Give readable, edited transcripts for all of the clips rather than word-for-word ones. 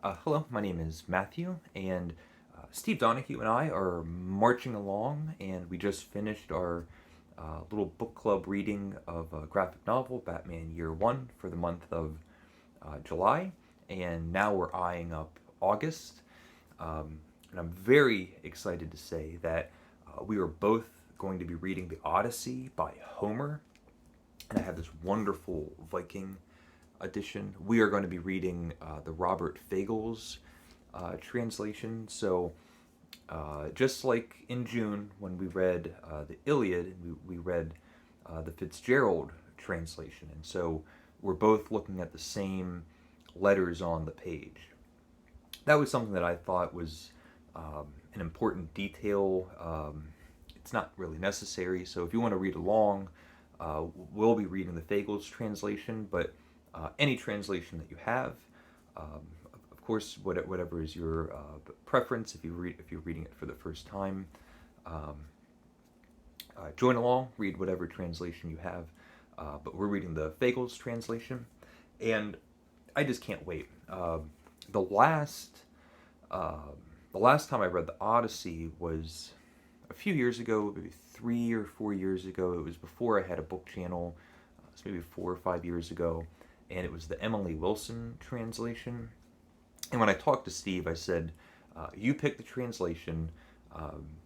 Hello, my name is Matthew, and Steve Donahue and I are marching along, and we just finished our little book club reading of a graphic novel, Batman Year One, for the month of July, and now we're eyeing up August. And I'm very excited to say that we are both going to be reading the Odyssey by Homer, and I have this wonderful Viking edition. We are going to be reading the Robert Fagles translation. So, just like in June when we read the Iliad, we read the Fitzgerald translation. And so we're both looking at the same letters on the page. That was something that I thought was an important detail. It's not really necessary. So if you want to read along, we'll be reading the Fagles translation, but any translation that you have, um, of course, whatever is your preference. If you're reading it for the first time, um, join along, read whatever translation you have. But we're reading the Fagles translation, and I just can't wait. The last uh, the last time I read the Odyssey was a few years ago, maybe 3 or 4 years ago. It was before I had a book channel. It's maybe 4 or 5 years ago, and it was the Emily Wilson translation. And when I talked to Steve, I said, "You pick the translation.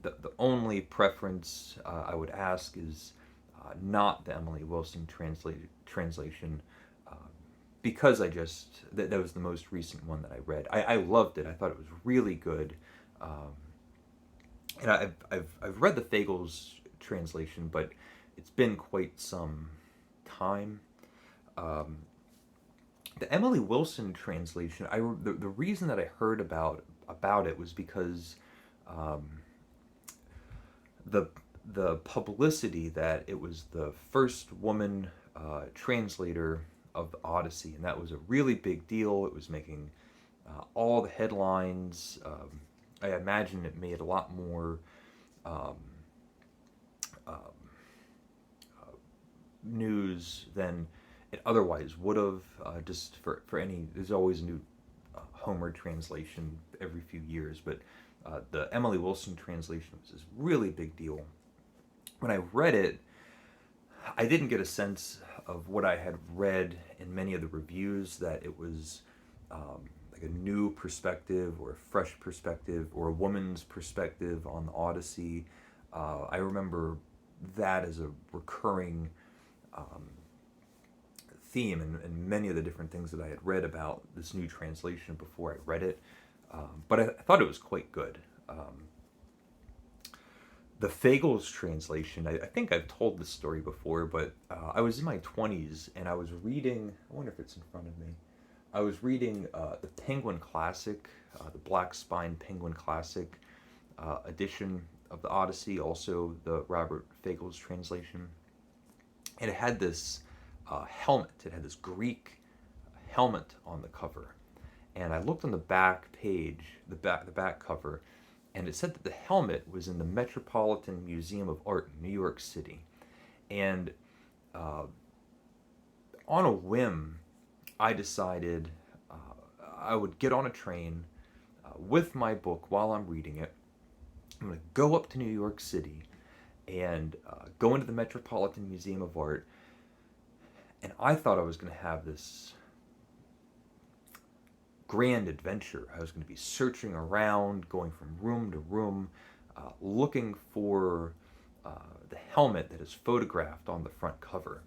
The only preference I would ask is not the Emily Wilson translation." Because that was the most recent one that I read. I loved it. I thought it was really good. Um, and I've read the Fagles translation, but it's been quite some time. Um, the Emily Wilson translation, the reason that I heard about it was because um, the the publicity that it was the first woman translator of the Odyssey, and that was a really big deal. It was making all the headlines. I imagine it made a lot more um, um, news than it otherwise would have. Just for any, there's always a new Homer translation every few years, but the Emily Wilson translation was this really big deal. When I read it, I didn't get a sense of what I had read in many of the reviews, that it was like a new perspective or a fresh perspective or a woman's perspective on the Odyssey. I remember that as a recurring um, theme in many of the different things that I had read about this new translation before I read it. But I thought it was quite good. The Fagles translation, I think I've told this story before, but I was in my 20s and I was reading, I wonder if it's in front of me. I was reading the Penguin Classic, the Black Spine Penguin Classic edition of the Odyssey, also the Robert Fagles translation. And it had this helmet, it had this Greek helmet on the cover. And I looked on the back page, the back cover, and it said that the helmet was in the Metropolitan Museum of Art in New York City. And uh, on a whim, I decided I would get on a train with my book while I'm reading it. I'm going to go up to New York City and go into the Metropolitan Museum of Art. And I thought I was going to have this grand adventure. I was going to be searching around, going from room to room, looking for uh, the helmet that is photographed on the front cover.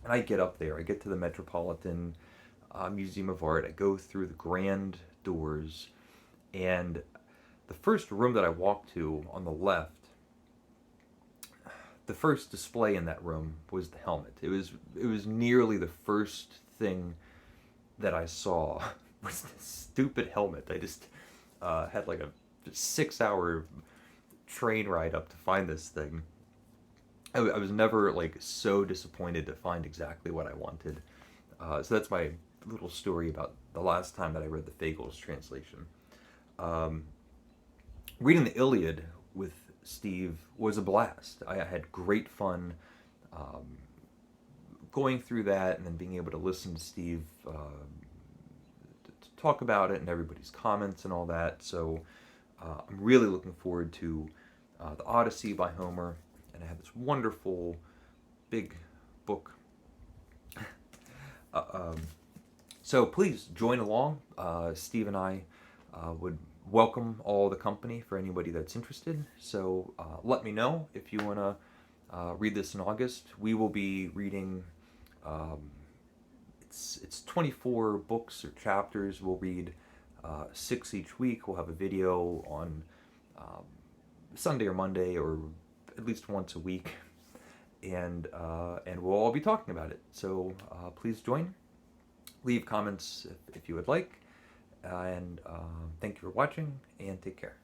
And I get up there, I get to the Metropolitan Museum of Art, I go through the grand doors, and the first room that I walked to on the left, the first display in that room was the helmet. It was nearly the first thing that I saw was this stupid helmet. I just had like a 6 hour train ride up to find this thing. I was never like so disappointed to find exactly what I wanted. So that's my little story about the last time that I read the Fagles translation. Um, Reading the Iliad with Steve was a blast. I had great fun going through that and then being able to listen to Steve talk about it and everybody's comments and all that. So I'm really looking forward to the Odyssey by Homer, and I have this wonderful big book. uh, um, so please join along. Steve and I would welcome all the company for anybody that's interested. So let me know if you want to read this in August. We will be reading. Um, it's 24 books or chapters. We'll read 6 each week. We'll have a video on um, Sunday or Monday, or at least once a week, and we'll all be talking about it. So please join. Leave comments if you would like, and thank you for watching, and take care.